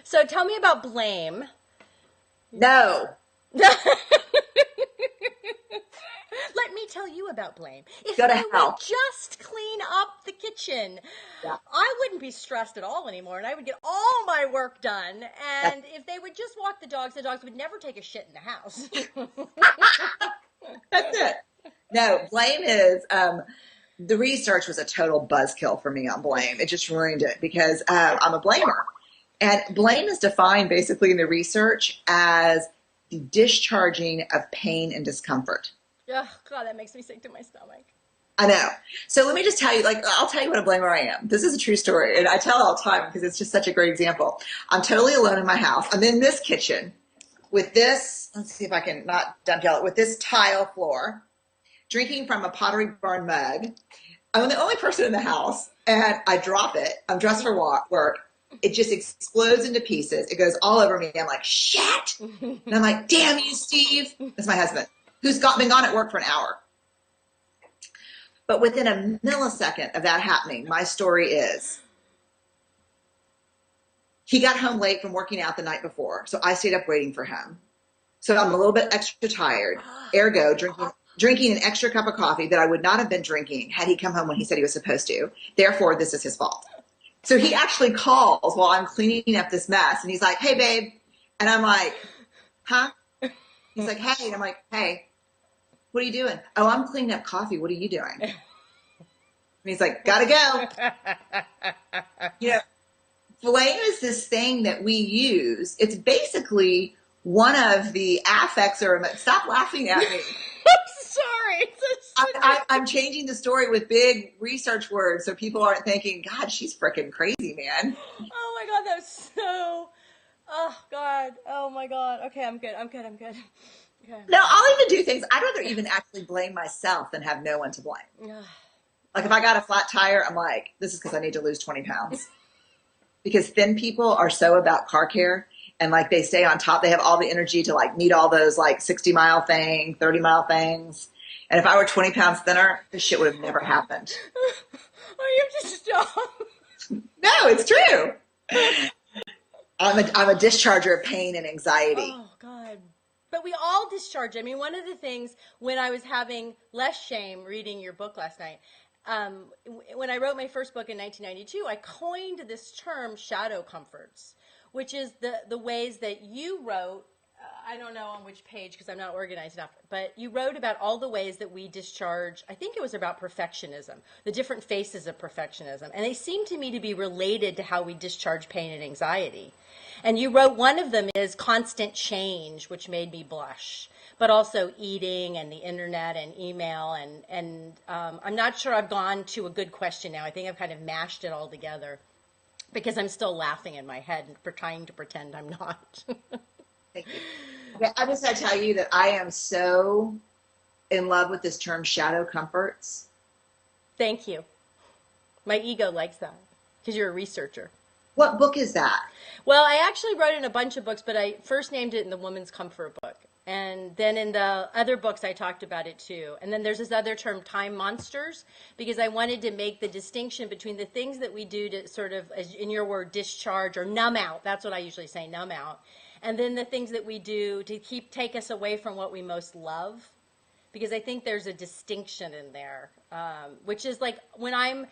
So tell me about blame. No. Let me tell you about blame. If Go they to would hell. just clean up the kitchen, Yeah. I wouldn't be stressed at all anymore and I would get all my work done. That's, And if they would just walk the dogs would never take a shit in the house. that's it. No, blame is the research was a total buzzkill for me on blame. It just ruined it because I'm a blamer. And blame is defined basically in the research as the discharging of pain and discomfort. Oh, God, that makes me sick to my stomach. I know. So let me just tell you, like, I'll tell you what a blamer I am. This is a true story. And I tell it all the time because it's just such a great example. I'm totally alone in my house. I'm in this kitchen with this, let's see if I can not dump yell it, with this tile floor, drinking from a Pottery Barn mug. I'm the only person in the house and I drop it. I'm dressed for work. It just explodes into pieces. It goes all over me. I'm like, shit. And I'm like, damn you, Steve. That's my husband, who's been gone at work for an hour. But within a millisecond of that happening, my story is he got home late from working out the night before. So I stayed up waiting for him. So I'm a little bit extra tired, ergo drinking an extra cup of coffee that I would not have been drinking had he come home when he said he was supposed to. Therefore, this is his fault. So he actually calls while I'm cleaning up this mess. And he's like, hey, babe. And I'm like, huh? He's like, hey. And I'm like, hey, what are you doing? Oh, I'm cleaning up coffee. What are you doing? And he's like, gotta go. You know, blame is this thing that we use. It's basically one of the affects or stop laughing at me. Sorry. I'm changing the story with big research words so people aren't thinking, God, she's freaking crazy, man. Oh my God, that was so. Oh God. Oh my God. Okay, I'm good. Okay. No, I'll even do things. I'd rather even actually blame myself than have no one to blame. Like if I got a flat tire, I'm like, this is because I need to lose 20 pounds. Because thin people are so about car care and like they stay on top. They have all the energy to like meet all those like 60-mile thing, 30-mile things. And if I were 20 pounds thinner, this shit would have never happened. Oh, you have to stop. No, it's true. I'm a discharger of pain and anxiety. Oh God. But we all discharge. I mean, one of the things when I was having less shame reading your book last night, when I wrote my first book in 1992, I coined this term shadow comforts, which is the ways that you wrote. I don't know on which page because I'm not organized enough, but you wrote about all the ways that we discharge. I think it was about perfectionism, the different faces of perfectionism. And they seem to me to be related to how we discharge pain and anxiety. And you wrote one of them is constant change, which made me blush, but also eating and the internet and email. And I'm not sure I've gone to a good question now. I think I've kind of mashed it all together because I'm still laughing in my head and trying to pretend I'm not. Thank you. Okay, I just got to tell you that I am so in love with this term shadow comforts. Thank you. My ego likes that because you're a researcher. What book is that? Well, I actually wrote in a bunch of books, but I first named it in the Woman's Comfort book. And then in the other books, I talked about it too. And then there's this other term, time monsters, because I wanted to make the distinction between the things that we do to sort of, as in your word, discharge or numb out. That's what I usually say, numb out. And then the things that we do to take us away from what we most love. Because I think there's a distinction in there, which is like when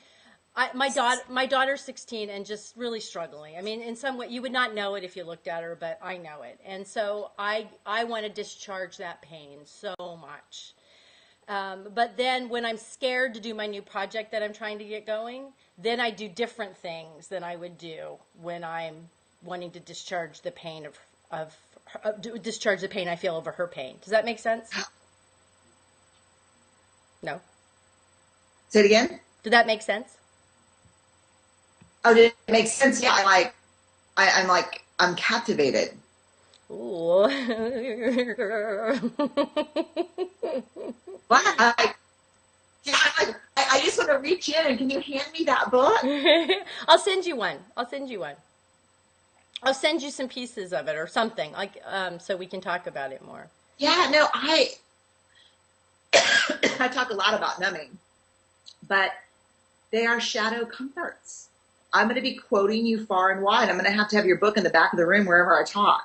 my daughter's 16 and just really struggling. I mean, in some way, you would not know it if you looked at her, but I know it. And so I want to discharge that pain so much. But then when I'm scared to do my new project that I'm trying to get going, then I do different things than I would do when I'm wanting to discharge the pain discharge the pain I feel over her pain. Does that make sense? No. Say it again. Did that make sense? Oh, did it make sense? Yeah, I'm captivated. Ooh. But I just want to reach in and can you hand me that book? I'll send you one. I'll send you some pieces of it or something like so we can talk about it more. Yeah, no, I talk a lot about numbing, but they are shadow comforts. I'm going to be quoting you far and wide. I'm going to have your book in the back of the room wherever I talk.